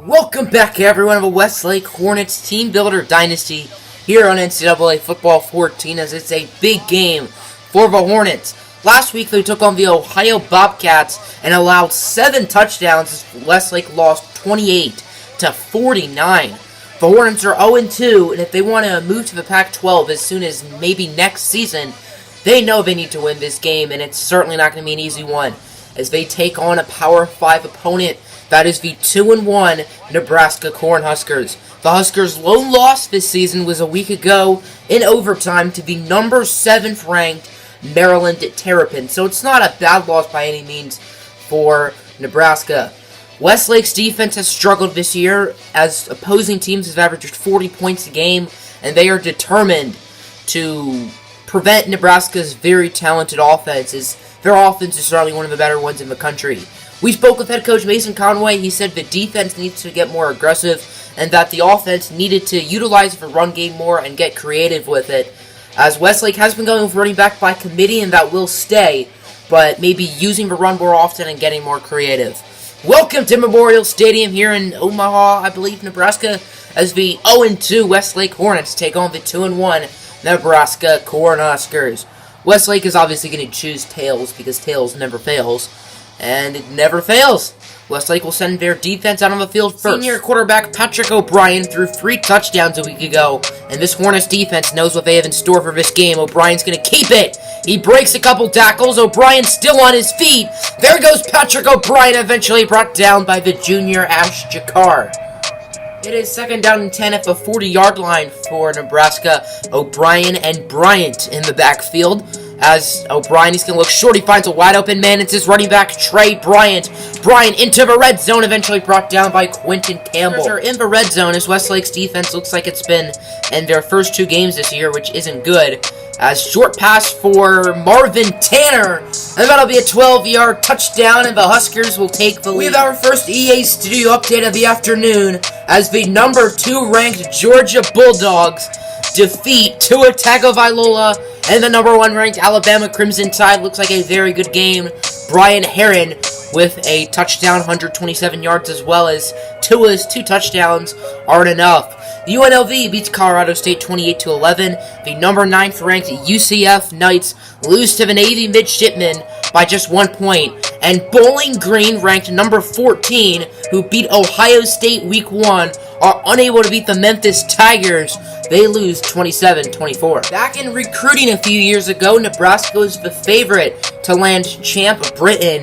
Welcome back, everyone, of a Westlake Hornets Teambuilder Dynasty here on NCAA Football 14, as it's a big game for the Hornets. Last week, they took on the Ohio Bobcats and allowed 7 touchdowns as Westlake lost 28-49. The Hornets are 0-2, and if they want to move to the Pac-12 as soon as maybe next season, they know they need to win this game, and it's certainly not going to be an easy one, as they take on a Power 5 opponent. That is the 2-1 Nebraska Cornhuskers. The Huskers' lone loss this season was a week ago in overtime to the number 7th ranked Maryland Terrapins. So it's not a bad loss by any means for Nebraska. Westlake's defense has struggled this year as opposing teams have averaged 40 points a game, and they are determined to prevent Nebraska's very talented offenses. Their offense is certainly one of the better ones in the country. We spoke with head coach Mason Conway. He said the defense needs to get more aggressive and that the offense needed to utilize the run game more and get creative with it, as Westlake has been going with running back by committee, and that will stay, but maybe using the run more often and getting more creative. Welcome to Memorial Stadium here in Omaha, I believe, Nebraska, as the 0-2 Westlake Hornets take on the 2-1 Nebraska Cornhuskers. Westlake is obviously going to choose tails because tails never fails. And it never fails. Westlake will send their defense out on the field first. Senior quarterback Patrick O'Brien threw 3 touchdowns a week ago, and this Hornets defense knows what they have in store for this game. O'Brien's going to keep it. He breaks a couple tackles. O'Brien's still on his feet. There goes Patrick O'Brien, eventually brought down by the junior Ash Jakar. It is 2nd down and 10 at the 40-yard line for Nebraska. O'Brien and Bryant in the backfield. As O'Brien is going to look short, he finds a wide-open man. It's his running back, Trey Bryant. Bryant into the red zone, eventually brought down by Quentin Campbell. They're in the red zone as Westlake's defense looks like it's been in their first 2 games this year, which isn't good. As short pass for Marvin Tanner, and that'll be a 12-yard touchdown, and the Huskers will take the lead. We have our first EA Studio update of the afternoon as the number 2 ranked Georgia Bulldogs defeat Tua Tagovailoa and the number 1 ranked Alabama Crimson Tide. Looks like a very good game. Brian Herron with a touchdown, 127 yards, as well as Tua's 2 touchdowns aren't enough. The UNLV beats Colorado State 28-11. The number 9th ranked UCF Knights lose to the Navy Midshipmen by just 1 point. And Bowling Green, ranked number 14, who beat Ohio State week 1, are unable to beat the Memphis Tigers. They lose 27-24. Back in recruiting a few years ago, Nebraska was the favorite to land Champ Britton,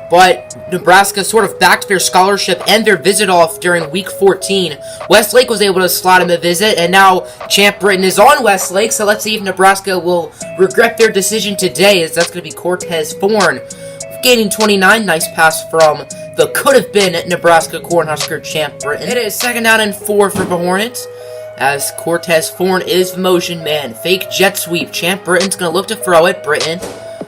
but Nebraska sort of backed their scholarship and their visit off during week 14. Westlake was able to slot him a visit, and now Champ Britton is on Westlake, so let's see if Nebraska will regret their decision today, as that's going to be Cortez Thorne gaining 29. Nice pass from the could-have-been Nebraska Cornhusker Champ Britton. It is 2nd down and 4 for the Hornets, as Cortez Thorne is the motion man. Fake jet sweep. Champ Britton's going to look to throw it. Britton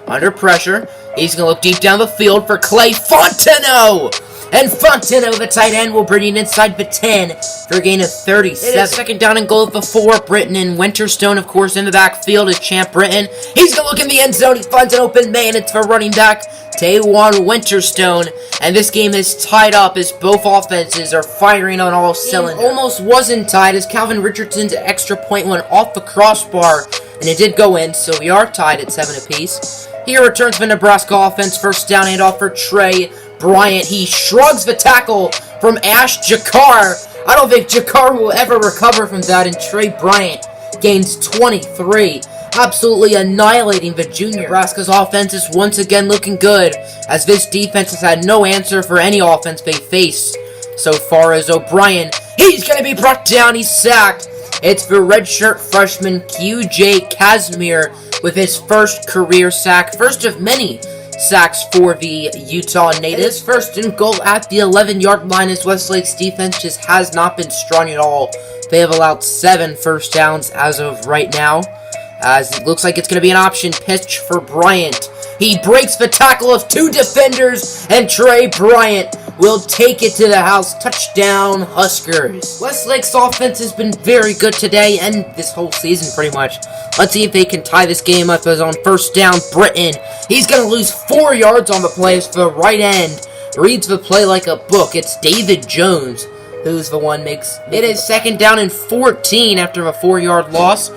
under pressure. He's going to look deep down the field for Clay Fontenot. And Fontenot, the tight end, will bring it inside the 10 for a gain of 37. It is 2nd down and goal for 4. Britton and Winterstone, of course, in the backfield is Champ Britton. He's going to look in the end zone. He finds an open man. It's for running back Taewon Winterstone. And this game is tied up as both offenses are firing on all cylinders. It almost wasn't tied as Calvin Richardson's extra point went off the crossbar, and it did go in, so we are tied at 7 apiece. Here returns the Nebraska offense. 1st down handoff for Trey Bryant. He shrugs the tackle from Ash Jakar. I don't think Jakar will ever recover from that, and Trey Bryant gains 23. Absolutely annihilating the junior. Nebraska's offense is once again looking good, as this defense has had no answer for any offense they face so far. As O'Brien, he's going to be brought down. He's sacked. It's the redshirt freshman QJ Casimir with his first career sack, first of many sacks for the Utah native. It is 1st and goal at the 11-yard line, as Westlake's defense just has not been strong at all. They have allowed 7 first downs as of right now, as it looks like it's going to be an option pitch for Bryant. He breaks the tackle of 2 defenders, and Trey Bryant will take it to the house. Touchdown, Huskers. Westlake's offense has been very good today and this whole season pretty much. Let's see if they can tie this game up, as on 1st down, Britton. He's going to lose 4 yards on the play as the right end reads the play like a book. It's David Jones who's the one makes... It is 2nd down and 14 after a 4-yard loss.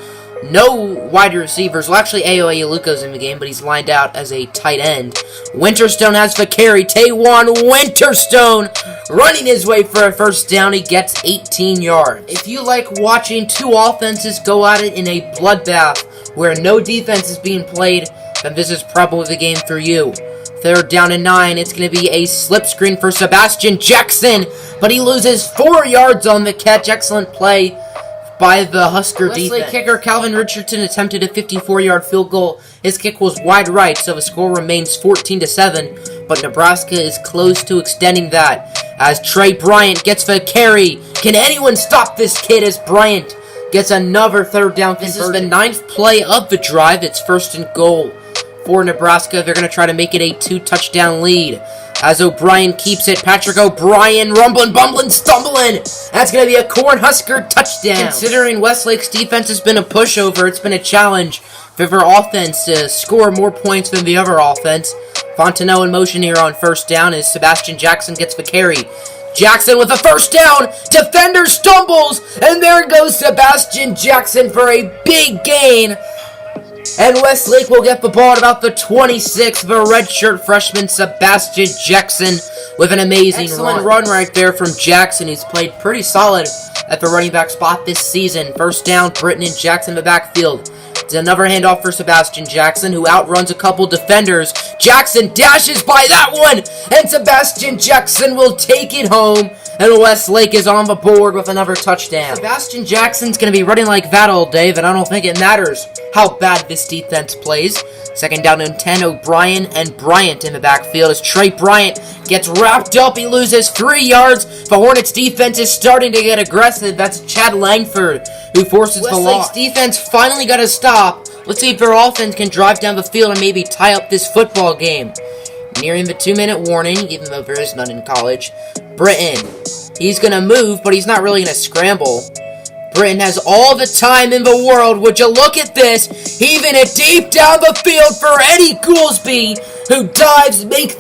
No wide receivers. Well, actually, Ayo Aluko's in the game, but he's lined out as a tight end. Winterstone has the carry. Taywan Winterstone running his way for a 1st down. He gets 18 yards. If you like watching two offenses go at it in a bloodbath where no defense is being played, then this is probably the game for you. 3rd down and 9. It's going to be a slip screen for Sebastian Jackson, but he loses 4 yards on the catch. Excellent play by the Husker defense. Kicker Calvin Richardson attempted a 54-yard field goal. His kick was wide right, so the score remains 14-7, but Nebraska is close to extending that as Trey Bryant gets the carry. Can anyone stop this kid as Bryant gets another 3rd down conversion? This is the 9th play of the drive. It's 1st and goal for Nebraska. They're going to try to make it a 2-touchdown lead. As O'Brien keeps it, Patrick O'Brien rumbling, bumbling, stumbling. That's going to be a Cornhusker touchdown. Considering Westlake's defense has been a pushover, it's been a challenge for their offense to score more points than the other offense. Fontenot in motion here on 1st down as Sebastian Jackson gets the carry. Jackson with a 1st down. Defender stumbles, and there goes Sebastian Jackson for a big gain. And Westlake will get the ball at about the 26th. The redshirt freshman Sebastian Jackson with an amazing run right there from Jackson. He's played pretty solid at the running back spot this season. 1st down, Britton and Jackson in the backfield. It's another handoff for Sebastian Jackson, who outruns a couple defenders. Jackson dashes by that one, and Sebastian Jackson will take it home. And Westlake is on the board with another touchdown. Sebastian Jackson's going to be running like that all day, but I don't think it matters how bad this defense plays. 2nd down and 10, O'Brien and Bryant in the backfield as Trey Bryant gets wrapped up. He loses 3 yards. The Hornets defense is starting to get aggressive. That's Chad Langford who forces the loss. Westlake's defense finally got to stop. Let's see if their offense can drive down the field and maybe tie up this football game. Nearing the 2-minute warning, even though there is none in college. Britton, he's going to move, but he's not really going to scramble. Britton has all the time in the world. Would you look at this? Heaving it deep down the field for Eddie Goolsby, who dives, makes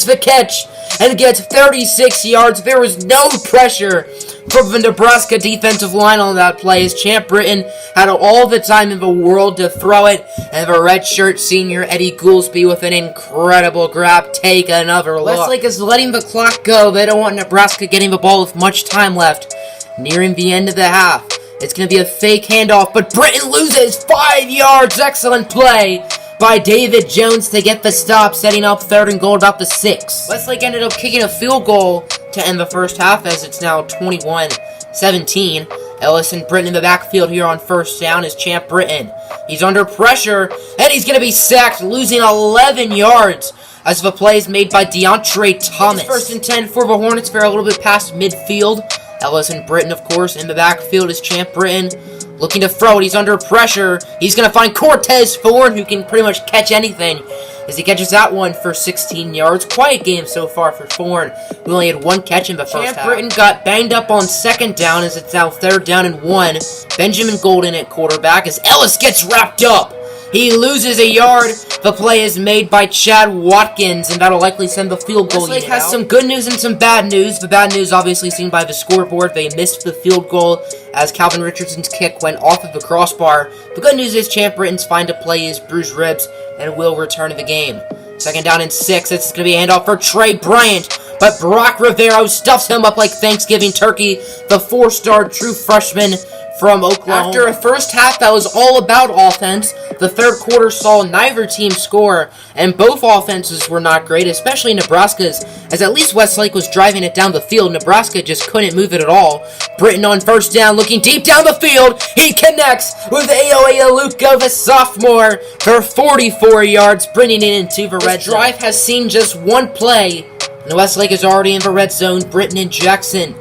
the catch, and gets 36 yards. There was no pressure from the Nebraska defensive line on that play, as Champ Britton had all the time in the world to throw it, and the redshirt senior Eddie Goolsby with an incredible grab. Take another look. Westlake is letting the clock go. They don't want Nebraska getting the ball with much time left. Nearing the end of the half, it's going to be a fake handoff, but Britton loses 5 yards. Excellent play by David Jones to get the stop, setting up 3rd and goal about the 6. Westlake ended up kicking a field goal to end the first half, as it's now 21-17. Ellis and Britton in the backfield here on 1st down is Champ Britton. He's under pressure, and he's going to be sacked, losing 11 yards as the play is made by DeAndre Thomas. It's 1st and 10 for the Hornets. They're a little bit past midfield. Ellis and Britton, of course, in the backfield is Champ Britton. Looking to throw it. He's under pressure. He's going to find Cortez Thorne, who can pretty much catch anything, as he catches that one for 16 yards. Quiet game so far for Thorne. We only had 1 catch in the first half. Champ Britton got banged up on 2nd down, as it's now 3rd down and 1. Benjamin Golden at quarterback as Ellis gets wrapped up. He loses a yard. The play is made by Chad Watkins, and that'll likely send the field goal. Westlake has some good news and some bad news. The bad news, obviously, seen by the scoreboard. They missed the field goal as Calvin Richardson's kick went off of the crossbar. The good news is Champ Britton's fine to play his bruised ribs and will return to the game. 2nd down and 6. It's going to be a handoff for Trey Bryant, but Brock Rivero stuffs him up like Thanksgiving turkey. The 4-star true freshman from Oklahoma. After a first half that was all about offense, the 3rd quarter saw neither team score, and both offenses were not great, especially Nebraska's, as at least Westlake was driving it down the field. Nebraska just couldn't move it at all. Britton on 1st down, looking deep down the field. He connects with Ayo Aluko, the sophomore, for 44 yards, bringing it into the red zone. This drive has seen just 1 play, and Westlake is already in the red zone. Britton and Jackson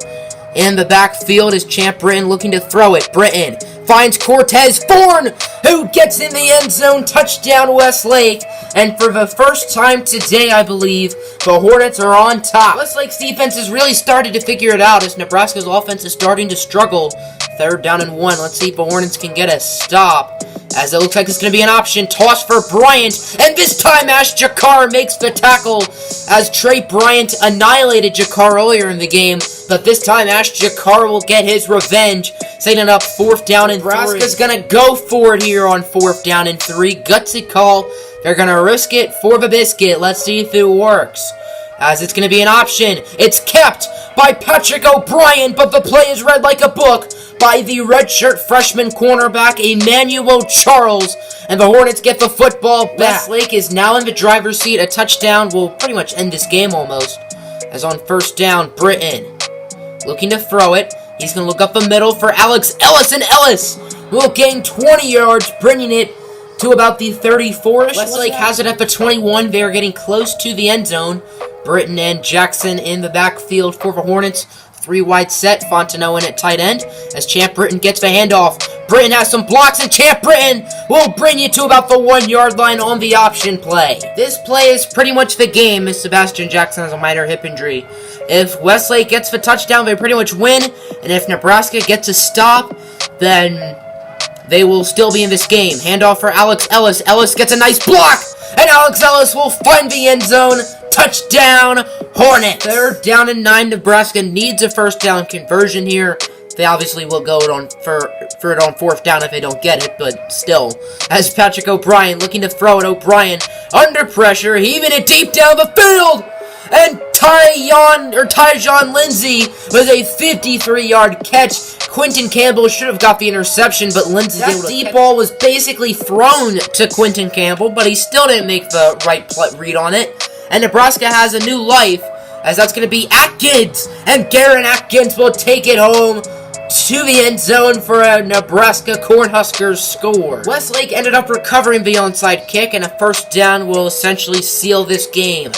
in the backfield is Champ Britton looking to throw it. Britton finds Cortez Thorne, who gets in the end zone. Touchdown, Westlake. And for the first time today, I believe, the Hornets are on top. Westlake's defense has really started to figure it out as Nebraska's offense is starting to struggle. 3rd down and 1. Let's see if the Hornets can get a stop, as it looks like it's going to be an option. Toss for Bryant, and this time Ash Jakar makes the tackle, as Trey Bryant annihilated Jakar earlier in the game. But this time, Ash Jakar will get his revenge, setting up 4th down and 3. Nebraska's gonna go for it here on 4th down and 3. Gutsy call. They're gonna risk it for the biscuit. Let's see if it works. As it's gonna be an option. It's kept by Patrick O'Brien, but the play is read like a book by the redshirt freshman cornerback Emmanuel Charles, and the Hornets get the football back. Westlake is now in the driver's seat. A touchdown will pretty much end this game almost. As on 1st down, Britton looking to throw it. He's going to look up the middle for Alex Ellis, and Ellis will gain 20 yards, bringing it to about the 34-ish. Westlake has it at the 21. They are getting close to the end zone. Britton and Jackson in the backfield for the Hornets. 3 wide set, Fontenot in at tight end, as Champ Britton gets the handoff. Britton has some blocks, and Champ Britton will bring you to about the 1-yard line on the option play. This play is pretty much the game, as Sebastian Jackson has a minor hip injury. If Westlake gets the touchdown, they pretty much win, and if Nebraska gets a stop, then they will still be in this game. Handoff for Alex Ellis. Ellis gets a nice block, and Alex Ellis will find the end zone. Touchdown, Hornets. 3rd down and 9. Nebraska needs a 1st down conversion here. They obviously will go on for it on 4th down if they don't get it, but still. As Patrick O'Brien looking to throw it, O'Brien under pressure, heaving it deep down the field. And Tyjon Lindsey with a 53-yard catch. Quentin Campbell should have got the interception, but Lindsey able to deep ball was basically thrown to Quentin Campbell, but he still didn't make the right read on it. And Nebraska has a new life, as that's going to be Atkins. And Garen Atkins will take it home to the end zone for a Nebraska Cornhuskers score. Westlake ended up recovering the onside kick, and a 1st down will essentially seal this game.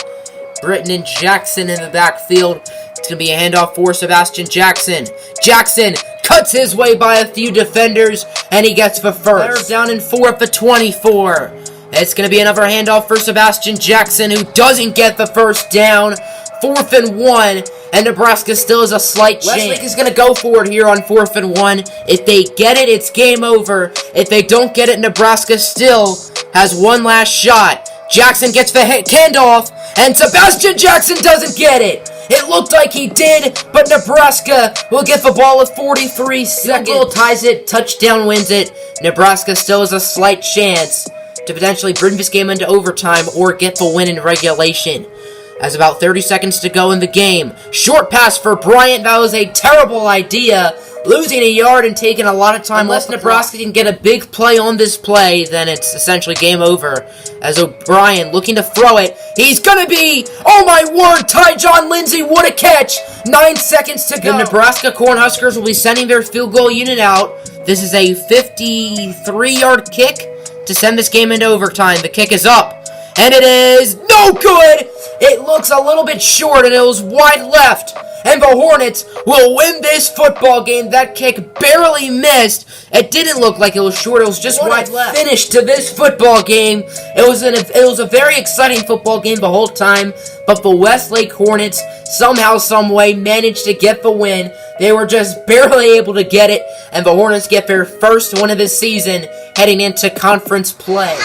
Britton and Jackson in the backfield. It's going to be a handoff for Sebastian Jackson. Jackson cuts his way by a few defenders, and he gets the 1st. 3rd down and 4 at the 24. It's going to be another handoff for Sebastian Jackson, who doesn't get the 1st down. 4th and 1, and Nebraska still has a slight chance. Westlake is going to go for it here on 4th and 1. If they get it, it's game over. If they don't get it, Nebraska still has one last shot. Jackson gets the handoff, and Sebastian Jackson doesn't get it. It looked like he did, but Nebraska will get the ball with 43 seconds. Goal ties it, touchdown wins it. Nebraska still has a slight chance to potentially bring this game into overtime or get the win in regulation. As about 30 seconds to go in the game. Short pass for Bryant. That was a terrible idea. Losing a yard and taking a lot of time. Unless Nebraska can get a big play on this play, then it's essentially game over. As O'Brien looking to throw it. He's going to be, oh my word, Tyjon Lindsey, what a catch. 9 seconds to go. The Nebraska Cornhuskers will be sending their field goal unit out. This is a 53-yard kick to send this game into overtime. The kick is up. And it is no good. It looks a little bit short, and it was wide left. And the Hornets will win this football game. That kick barely missed. It didn't look like it was short. It was just wide left. Finish to this football game. It was a very exciting football game the whole time. But the Westlake Hornets somehow, someway managed to get the win. They were just barely able to get it. And the Hornets get their first win of the season heading into conference play.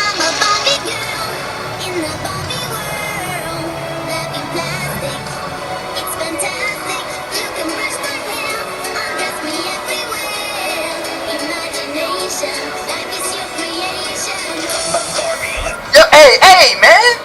Hey, man!